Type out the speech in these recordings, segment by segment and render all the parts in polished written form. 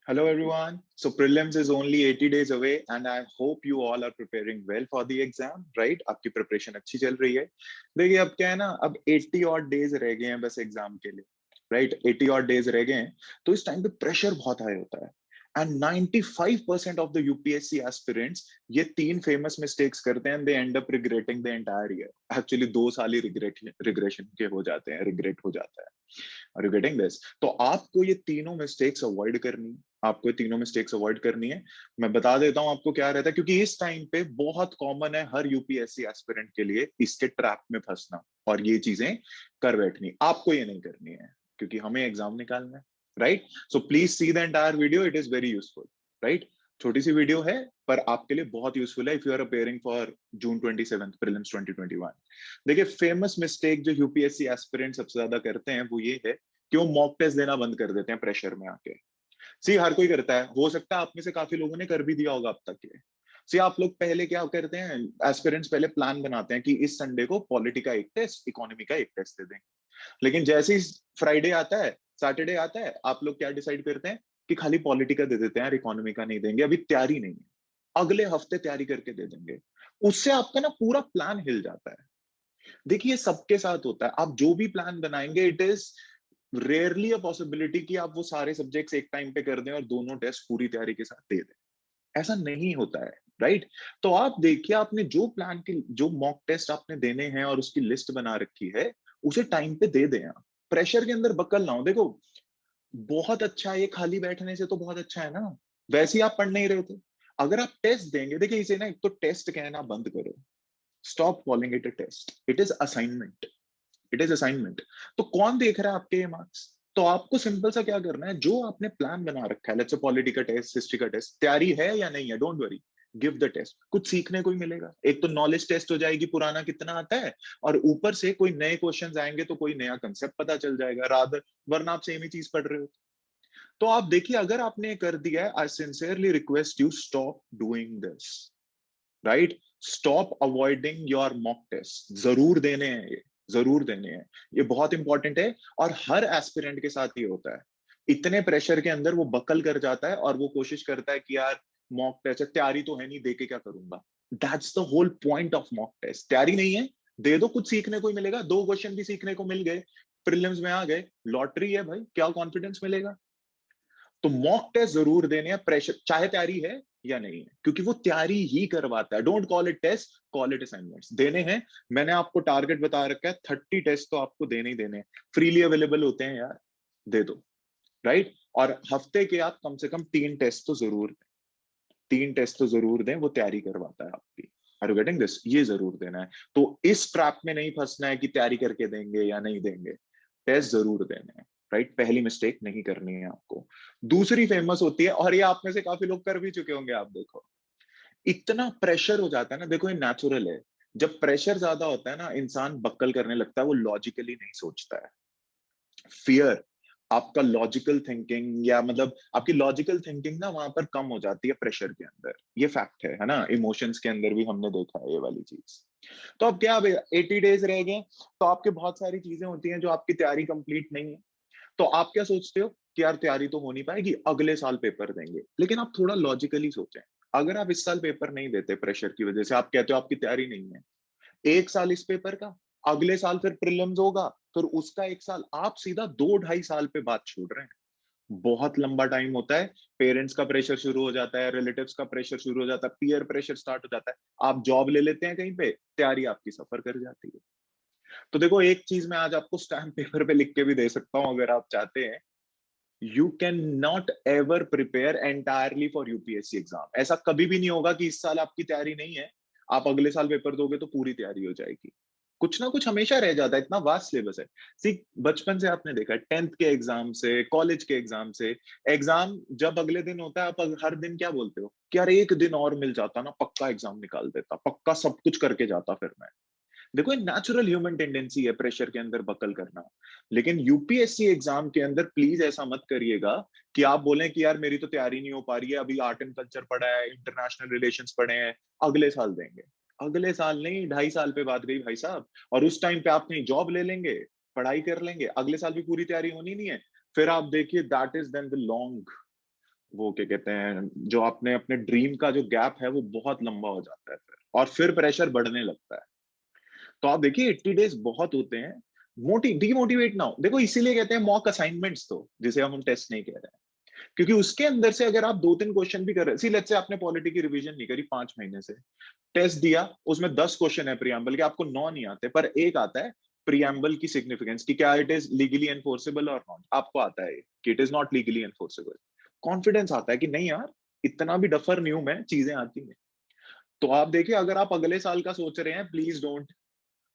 Hello everyone. So prelims is only 80 days away and I hope you all are preparing well for the exam, right? आपकी preparation अच्छी चल रही है। देखिए अब क्या है ना, अब 80 और डेज रह गए हैं बस एग्जाम के लिए, राइट? 80 और डेज रह गए हैं, तो इस टाइम पे प्रेशर बहुत हाई होता है। And 95% of the UPSC aspirants ये तीन फेमस मिस्टेक्स करते हैं, they end up regretting the entire year. Actually 2 साल ही रिग्रेशन के हो जाते हैं, रिग्रेट हो जाता है। Are you getting this? तो आपको ये तीनों मिस्टेक्स अवॉइड करनी है, आपको ये तीनों मिस्टेक्स अवॉइड करनी है। मैं बता देता हूं आपको क्या रहता है, क्योंकि इस टाइम पे बहुत कॉमन है हर यूपीएससी एस्पिरेंट के लिए इसके ट्रैप में फंसना और ये चीजें कर बैठनी। आपको ये नहीं करनी है क्योंकि हमें एग्जाम निकालना है, right? So please see the entire video, it is very useful, right? छोटी सी वीडियो है पर आपके लिए बहुत यूजफुल है if you are appearing for June 27 prelims 2021। देखिए फेमस मिस्टेक जो यूपीएससी एस्पिरेंट सबसे ज्यादा करते हैं वो ये है कि वो मॉक टेस्ट देना बंद कर देते हैं प्रेशर में आके। सी हर कोई करता है, हो सकता है आप में से काफी लोगों ने कर भी दिया होगा अब तक ये। सी आप लोग पहले क्या करते हैं, एस्पिरेंट्स पहले प्लान बनाते हैं कि इस संडे को पॉलिटी का एक टेस्ट, इकोनॉमी का एक टेस्ट दे देंगे। लेकिन जैसे ही फ्राइडे आता है, सैटरडे आता है, आप लोग क्या डिसाइड करते हैं कि खाली पॉलिटी का दे देते हैं, इकोनॉमी का नहीं देंगे, अभी तैयारी नहीं है, अगले हफ्ते तैयारी करके दे देंगे। उससे आपका ना पूरा प्लान हिल जाता है। देखिए सबके साथ होता है, आप जो भी प्लान बनाएंगे it is rarely a possibility कि आप वो सारे सब्जेक्ट्स एक टाइम पे कर दें और दोनों टेस्ट पूरी तैयारी के साथ दे दें। ऐसा नहीं होता है, राइट? तो आप देखिए आपने जो प्लान के जो मॉक टेस्ट आपने देने हैं और उसकी लिस्ट बना रखी है उसे टाइम पे दे दें आप। प्रेशर के अंदर बकल ना हो। देखो बहुत अच्छा है, ये खाली बैठने से तो बहुत अच्छा है ना, वैसे ही आप पढ़ नहीं रहे थे। अगर आप टेस्ट देंगे, देखिए इसे ना एक तो टेस्ट कहना बंद करो। Stop calling it a test, it is assignment, it is assignment. तो कौन देख रहा है आपके ये मार्क्स? तो आपको सिंपल सा क्या करना है, जो आपने प्लान बना रखा है, लेट्स से पॉलिटी का टेस्ट, हिस्ट्री का टेस्ट, तैयारी है या नहीं है, don't worry, give the test. कुछ सीखने को ही मिलेगा, एक तो नॉलेज टेस्ट हो जाएगी पुराना कितना आता है, और ऊपर से कोई नए क्वेश्चंस आएंगे तो कोई नया कंसेप्ट पता चल जाएगा, रादर वरना आप सेम ही चीज पढ़ रहे हो। तो आप देखिए अगर आपने कर दिया है, I sincerely request you stop doing this, right? Stop avoiding your mock test. जरूर देने हैं ये, जरूर देने हैं, ये बहुत इंपॉर्टेंट है। और हर एस्पिरेंट के साथ ये होता है, इतने प्रेशर के अंदर वो बकल कर जाता है और वो कोशिश करता है कि यार मॉक टेस्ट तैयारी तो है नहीं, दे के क्या करूंगा। That's the whole point of mock test. तैयारी नहीं है, दे दो, कुछ सीखने को ही मिलेगा। 2 क्वेश्चन भी सीखने को मिल गए, प्रीलिम्स में आ गए, लॉटरी है भाई, क्या कॉन्फिडेंस मिलेगा। तो मॉक टेस्ट जरूर देने हैं, प्रेशर चाहे तैयारी है या नहीं है, क्योंकि वो तैयारी ही करवाता है। Don't call it taste, call it assignments. देने हैं, मैंने आपको टारगेट बता रखा है, 30 टेस्ट तो आपको देने ही देने हैं, फ्रीली अवेलेबल होते हैं यार, दे दो, राइट? और हफ्ते के आप कम से कम 3 टेस्ट तो जरूर दें, 3 टेस्ट तो जरूर दें, वो तैयारी करवाता है आपकी। Are you getting this? ये जरूर देना है। तो इस ट्रैप में नहीं फंसना है कि तैयारी करके देंगे या नहीं देंगे, टेस्ट जरूर देने हैं, राइट? पहली मिस्टेक नहीं करनी है आपको। दूसरी फेमस होती है, और ये आप में से काफी लोग कर भी चुके होंगे, आप देखो इतना प्रेशर हो जाता है ना, देखो ये नेचुरल है। जब प्रेशर ज्यादा होता है ना, इंसान बक्कल करने लगता है, वो लॉजिकली नहीं सोचता है। फियर, आपका लॉजिकल थिंकिंग, या मतलब आपकी लॉजिकल थिंकिंग ना वहां पर कम हो जाती है प्रेशर के अंदर। ये फैक्ट है ना? इमोशंस के अंदर भी हमने देखा है ये वाली चीज। तो अब क्या, अब 80 डेज रह गए, तो आपके बहुत सारी चीजें होती हैं जो आपकी तैयारी कंप्लीट नहीं है। तो आप क्या सोचते हो कि यार तैयारी तो हो नहीं पाएगी, अगले साल पेपर देंगे। लेकिन आप थोड़ा लॉजिकली सोचें, अगर आप इस साल पेपर नहीं देते प्रेशर की वजह से, आप कहते हो आपकी तैयारी नहीं है, 1 साल इस पेपर का, अगले साल फिर प्रीलिम्स होगा, फिर उसका 1 साल, आप सीधा 2 ढाई साल पे बात छोड़ रहे हैं। बहुत लंबा टाइम होता है। पेरेंट्स का प्रेशर शुरू हो जाता है, रिलेटिव्स का प्रेशर शुरू हो जाता है, पीयर प्रेशर स्टार्ट हो जाता है, आप जॉब ले लेते हैं कहीं पे, तैयारी आपकी सफर कर जाती है। तो देखो एक चीज मैं आज आपको स्टैम्प पेपर पे लिख के भी दे सकता हूं अगर आप चाहते हैं, you can not ever prepare entirely for UPSC exam. ऐसा कभी भी नहीं होगा कि इस साल आपकी तैयारी नहीं है, आप अगले साल पेपर दोगे तो पूरी तैयारी हो जाएगी। कुछ ना कुछ हमेशा रह जाता है, इतना वास्ट सिलेबस है। सी बचपन से आपने देखा है, 10th के एग्जाम से, कॉलेज के एग्जाम से, एग्जाम जब अगले दिन होता है, आप हर दिन क्या बोलते हो कि यार एक दिन और मिल जाता ना, पक्का एग्जाम निकाल देता, पक्का सब कुछ करके जाता फिर मैं। देखो ये नेचुरल ह्यूमन टेंडेंसी है प्रेशर के अंदर बकल करना। लेकिन यूपीएससी एग्जाम के अंदर प्लीज ऐसा मत करिएगा कि आप बोलें कि यार मेरी तो तैयारी नहीं हो पा रही है, अभी आर्ट एंड कल्चर पढ़ा है, इंटरनेशनल रिलेशंस पढ़े हैं, अगले साल देंगे। अगले साल नहीं, 2.5 साल पे बात गई भाई साहब। और उस टाइम पे आप कहीं जॉब ले लेंगे, पढ़ाई कर लेंगे, अगले साल भी पूरी तैयारी होनी नहीं है, फिर आप देखिए that is then the long वो क्या कहते हैं, जो आपने अपने ड्रीम का जो गैप है वो बहुत लंबा हो जाता है फिर, और फिर प्रेशर बढ़ने लगता है। तो आप देखिए 80 डेज बहुत होते हैं। डीमोटिवेट ना हो, देखो इसीलिए कहते हैं मॉक असाइनमेंट्स, तो जिसे हम टेस्ट नहीं कह रहे हैं, क्योंकि उसके अंदर से अगर आप 2-3 क्वेश्चन भी कर रहे हैं, सी लेट्स से आपने पॉलिटी की रिवीजन नहीं करी 5 महीने से, टेस्ट दिया, उसमें 10 क्वेश्चन है प्रियम्बल के, आपको 9 नहीं आते, पर एक आता है प्रियम्बल की सिग्निफिकेंस कि क्या इट इज लीगली एनफोर्सेबल और नॉट, आपको आता है कि it is not legally enforceable, confidence आता है कि नहीं यार, इतना भी डफर नहीं हूं मैं, चीजें आती हैं। तो आप देखिए, अगर आप अगले साल का सोच रहे हैं, प्लीज डोंट,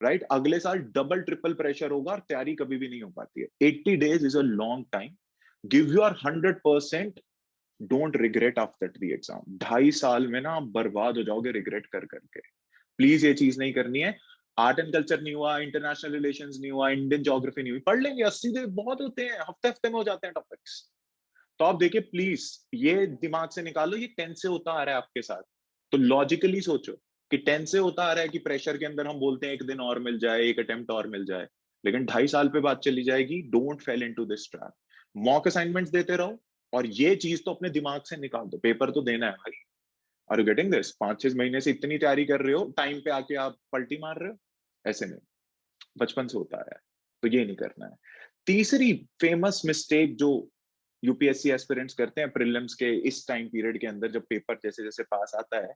राइट, अगले साल डबल ट्रिपल प्रेशर होगा और तैयारी कभी भी नहीं हो पाती है। 80 days is a long time, give your 100%, don't regret after the exam. 2.5 साल में ना आप बर्बाद हो जाओगे रिग्रेट कर करके। प्लीज ये चीज नहीं करनी है। आर्ट एंड कल्चर नहीं हुआ, इंटरनेशनल रिलेशंस नहीं हुआ, इंडियन ज्योग्राफी नहीं हुई, पढ़ लेंगे, 80 दिन बहुत होते हैं, हफ्ते हफ्ते में हो जाते हैं टॉपिक्स। तो आप देखिए प्लीज, ये दिमाग से निकालो, ये 10 से होता आ रहा है आपके साथ, तो लॉजिकली सोचो कि 10 से होता आ रहा है कि प्रेशर के अंदर हम बोलते हैं एक दिन और मिल जाए, एक अटेम्प्ट और मिल जाए, लेकिन 2.5 साल पे बात चली जाएगी। Don't fail into this trap. Mock assignments देते रहो, और ये चीज तो अपने दिमाग से निकाल दो, पेपर तो देना है भाई। Are you getting this? 5-6 महीने से इतनी तैयारी कर रहे हो, टाइम पे आके आप पलटी मार रहे हो, ऐसे नहीं, बचपन से होता है, तो ये नहीं करना है। तीसरी फेमस मिस्टेक जो यूपीएससी एस्पिरेंट्स करते हैं प्रीलिम्स के इस टाइम पीरियड के अंदर, जब पेपर जैसे जैसे पास आता है,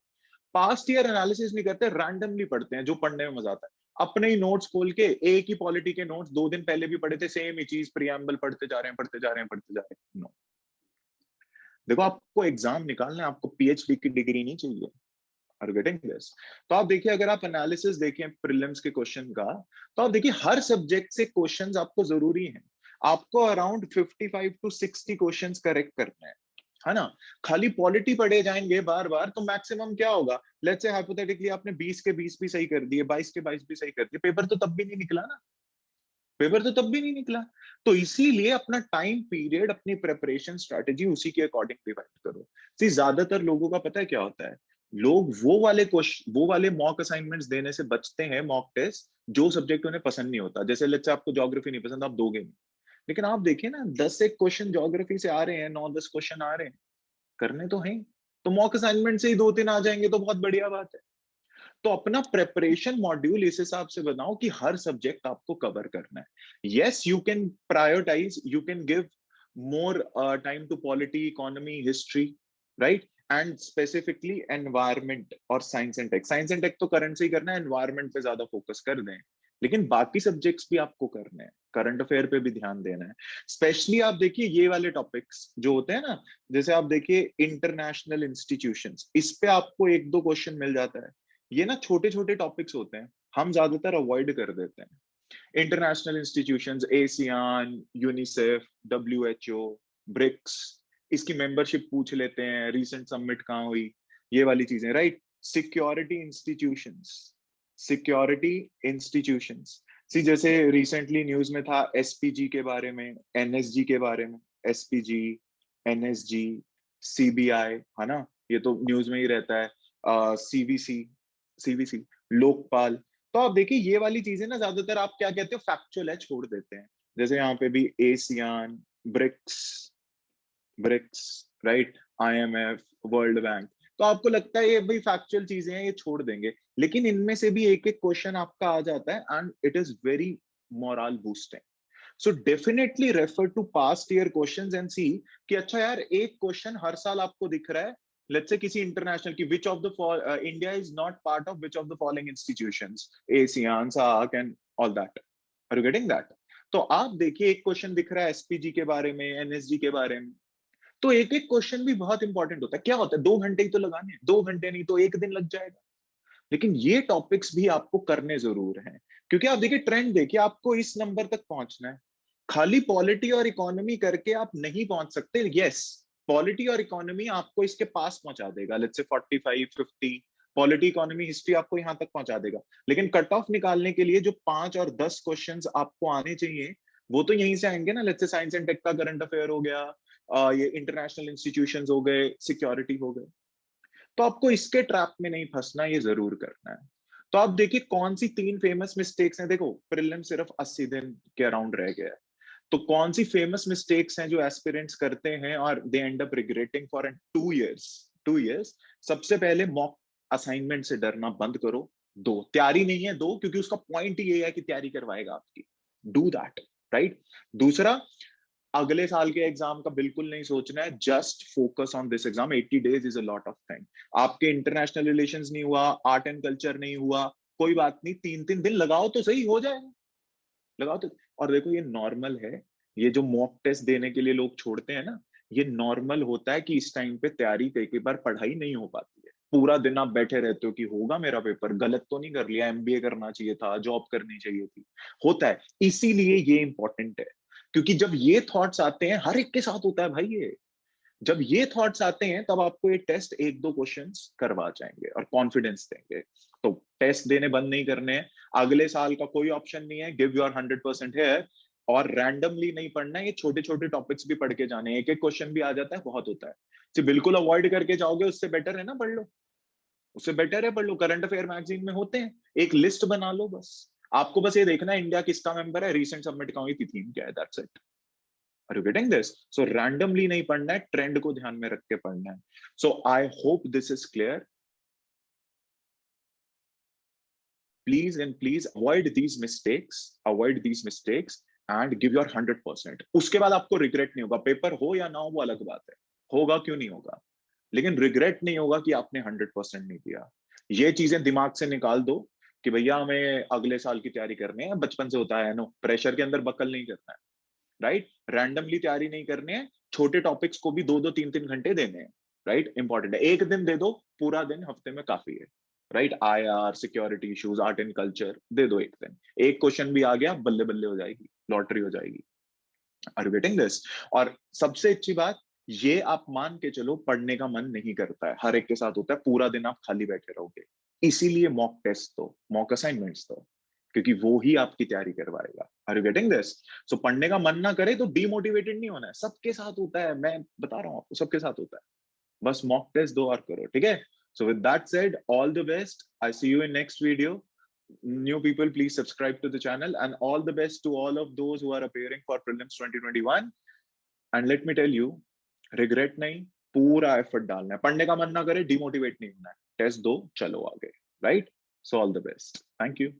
पास्ट ईयर एनालिसिस नहीं करते, रैंडमली पढ़ते हैं, जो पढ़ने में मजा आता है, अपने ही नोट्स खोल के, एक ही पॉलिटी के नोट्स 2 दिन पहले भी पढ़े थे, सेम ही चीज प्रियम्बल पढ़ते जा रहे हैं, पढ़ते जा रहे हैं, पढ़ते जा रहे हैं। नो, देखो आपको एग्जाम निकालना है, आपको पीएचडी की डिग्री नहीं चाहिए। Are getting this? तो आप देखिए, अगर आप एनालिसिस देखें प्रीलिम्स के क्वेश्चन का, तो आप देखिए हर सब्जेक्ट से क्वेश्चंस आपको जरूरी हैं। आपको अराउंड 55 to 60 क्वेश्चंस करेक्ट करने हैं, है ना? खाली पॉलिटी पढ़े जाएंगे बार बार तो मैक्सिमम क्या होगा, लेट्स से हाइपोथेटिकली आपने 20 के 20 भी सही कर दिए, 22 के 22 भी सही कर दिए, पेपर तो तब भी नहीं निकला ना, पेपर तो तब भी नहीं निकला। तो इसीलिए अपना टाइम पीरियड, अपनी प्रेपरेशन स्ट्रेटेजी उसी के अकॉर्डिंग डिवाइड करो। सी ज्यादातर लोगों का पता है क्या होता है, लोग वो वाले मॉक असाइनमेंट्स देने से बचते हैं, मॉक टेस्ट, जो सब्जेक्ट उन्हें पसंद नहीं होता। जैसे लेट्स से आपको ज्योग्राफी नहीं पसंद, आप दोगे नहीं, लेकिन आप देखिए ना, 10 एक क्वेश्चन ज्योग्राफी से आ रहे हैं, 9-10 क्वेश्चन आ रहे हैं, करने तो हैं, तो मॉक असाइनमेंट से ही 2-3 आ जाएंगे तो बहुत बढ़िया बात है। तो अपना प्रेपरेशन मॉड्यूल इस हिसाब से बनाओ कि हर सब्जेक्ट आपको कवर करना है। Yes, you can prioritise, you can give more time to polity, economy, history, right, and specifically environment और science and tech. Science and tech तो करंट से ही करना है, एनवायरमेंट पे ज्यादा फोकस कर दें, लेकिन बाकी सब्जेक्ट्स भी आपको करने हैं, करंट अफेयर पे भी ध्यान देना है। स्पेशली आप देखिए ये वाले टॉपिक्स जो होते हैं ना, जैसे आप देखिए इंटरनेशनल इंस्टीट्यूशंस, इस पे आपको 1-2 क्वेश्चन मिल जाता है। ये ना छोटे छोटे टॉपिक्स होते हैं, हम ज्यादातर अवॉइड कर देते हैं। International institutions, ASEAN, UNICEF, WHO, BRICS, इसकी मेंबरशिप पूछ लेते हैं, रीसेंट समिट कहाँ हुई, ये वाली चीजें, right. Security institutions, security institutions, see जैसे रिसेंटली न्यूज में था एसपीजी के बारे में, एनएसजी के बारे में, एसपीजी, एनएसजी, सीबीआई, है ना, ये तो न्यूज में ही रहता है, सीवीसी, सीवीसी, लोकपाल। तो आप देखिए ये वाली चीजें ना ज्यादातर आप क्या कहते हो, फैक्चुअल है, छोड़ देते हैं। जैसे यहाँ पे भी ASEAN, BRICS, BRICS, right, IMF, World Bank, तो आपको लगता है ये भाई फैक्चुअल चीजें हैं, ये छोड़ देंगे, लेकिन इनमें से भी एक एक क्वेश्चन आपका आ जाता है, and it is very moral boosting. So definitely refer to past year questions and see कि अच्छा यार, एक क्वेश्चन हर साल आपको दिख रहा है, लेट्स से किसी इंटरनेशनल की, which of the India is not part of which of the following institutions, ASEAN, SAARC and all that, are you getting that? तो आप देखिए एक क्वेश्चन दिख रहा है एसपीजी के बारे में, एनएसजी के बारे में, तो एक एक क्वेश्चन भी बहुत इंपॉर्टेंट होता है। क्या होता है, 2 घंटे ही तो लगाने हैं, 2 घंटे नहीं तो एक दिन लग जाएगा, लेकिन ये टॉपिक्स भी आपको करने जरूर हैं, क्योंकि आप देखिए ट्रेंड देखिए, आपको इस नंबर तक पहुंचना है, खाली पॉलिटी और इकोनॉमी करके आप नहीं पहुंच सकते। यस, पॉलिटी और इकोनॉमी आपको इसके पास पहुंचा देगा, let's say 45-50, polity, economy, history आपको यहां तक पहुंचा देगा, लेकिन कट ऑफ निकालने के लिए जो 5 और 10 क्वेश्चंस आपको आने चाहिए, वो तो यहीं से आएंगे ना। Let's say science and tech का करंट अफेयर हो गया, ये इंटरनेशनल इंस्टीट्यूशंस हो गए, सिक्योरिटी हो गए, तो आपको इसके ट्रैप में नहीं फंसना, ये जरूर करना है। तो आप देखिए कौन सी 3 फेमस मिस्टेक्स हैं। देखो प्रीलिम सिर्फ 80 दिन के अराउंड रह गया है, तो कौन सी फेमस मिस्टेक्स हैं जो एस्पिरेंट्स करते हैं और they end up regretting for 2 years? सबसे पहले मॉक असाइनमेंट से डरना बंद करो। दो, तैयारी नहीं है दो, क्योंकि उसका पॉइंट ही ये है कि तैयारी करवाएगा आपकी। Do that, right. दूसरा, अगले साल के एग्जाम का बिल्कुल नहीं सोचना है, just focus on this exam. 80 days is a lot of time. आपके इंटरनेशनल रिलेशंस नहीं हुआ, आर्ट एंड कल्चर नहीं हुआ, कोई बात नहीं, 3-3 दिन लगाओ तो सही, हो जाएगा, लगाओ तो। और देखो ये नॉर्मल है, ये जो मॉक टेस्ट देने के लिए लोग छोड़ते हैं ना, ये नॉर्मल होता है कि इस टाइम पे तैयारी कई बार पढ़ाई नहीं हो पाती है। पूरा दिन आप बैठे रहते हो कि होगा मेरा पेपर, गलत तो नहीं कर लिया, एमबीए करना चाहिए था, जॉब करनी चाहिए थी, होता है। इसीलिए ये इंपॉर्टेंट है, क्योंकि जब ये थॉट्स आते हैं, हर एक के साथ होता है भाई ये, जब ये थॉट्स आते हैं तब आपको ये टेस्ट 1-2 क्वेश्चंस करवा जाएंगे और कॉन्फिडेंस देंगे। तो टेस्ट देने बंद नहीं करने हैं। अगले साल का कोई ऑप्शन नहीं है, गिव योर 100% है। और रैंडमली नहीं पढ़ना है, ये छोटे छोटे टॉपिक्स भी पढ़ के जाने हैं। एक एक क्वेश्चन भी आ जाता है, बहुत होता है। तो बिल्कुल अवॉइड करके जाओगे, उससे बेटर है ना पढ़ लो, उससे बेटर है पढ़ लो। करंट अफेयर मैगजीन में होते हैं, एक लिस्ट बना लो बस। आपको बस ये देखना है इंडिया किसका मेंबर है, रिसेंट सबमिट कहाँ हुई थी, थीम क्या है, that's it. Are you getting this? So randomly नहीं पढ़ना है, ट्रेंड को ध्यान में रख के पढ़ना है। So I hope this is clear. Please and please avoid these mistakes. Avoid these mistakes and give your 100%. उसके बाद आपको रिग्रेट नहीं होगा। पेपर हो या ना हो वो अलग बात है, होगा क्यों नहीं होगा, लेकिन रिग्रेट नहीं होगा कि आपने 100% नहीं दिया। ये चीजें दिमाग से निकाल दो कि भैया हमें अगले साल की तैयारी करनी है, बचपन से होता है नो, प्रेशर के अंदर बकल नहीं करना है, राइट। रैंडमली तैयारी नहीं करनी है, छोटे टॉपिक्स को भी 2-2 3-3 घंटे देने हैं, राइट। इंपॉर्टेंट है, एक दिन दे दो, पूरा दिन हफ्ते में काफी है, right. IR, security issues, art and culture दे दो एक दिन। एक क्वेश्चन भी आ गया, बल्ले बल्ले हो जाएगी, लॉटरी हो जाएगी। Are you getting this? और सबसे अच्छी बात, ये आप मान के चलो पढ़ने का मन नहीं करता है, हर एक के साथ होता है, पूरा दिन आप खाली बैठे रहोगे। इसीलिए मॉक टेस्ट दो, मॉक असाइनमेंट्स दो, क्योंकि वो ही आपकी तैयारी करवाएगा। Are you getting this? So पढ़ने का मन ना करे तो डीमोटिवेटेड नहीं होना है, सबके साथ होता है, मैं बता रहा हूँ आपको, सबके साथ होता है। बस मॉक टेस्ट दो और करो, ठीक है। So with that said, all the best, I see you in next video. New people, please subscribe to the channel, and all the best to all of those who are appearing for prelims 2021. And let me tell you, regret नहीं, पूरा effort डालना है, पढ़ने का मन ना करे, demotivate नहीं होना है, टेस्ट दो, चलो आगे, right. So all the best, thank you.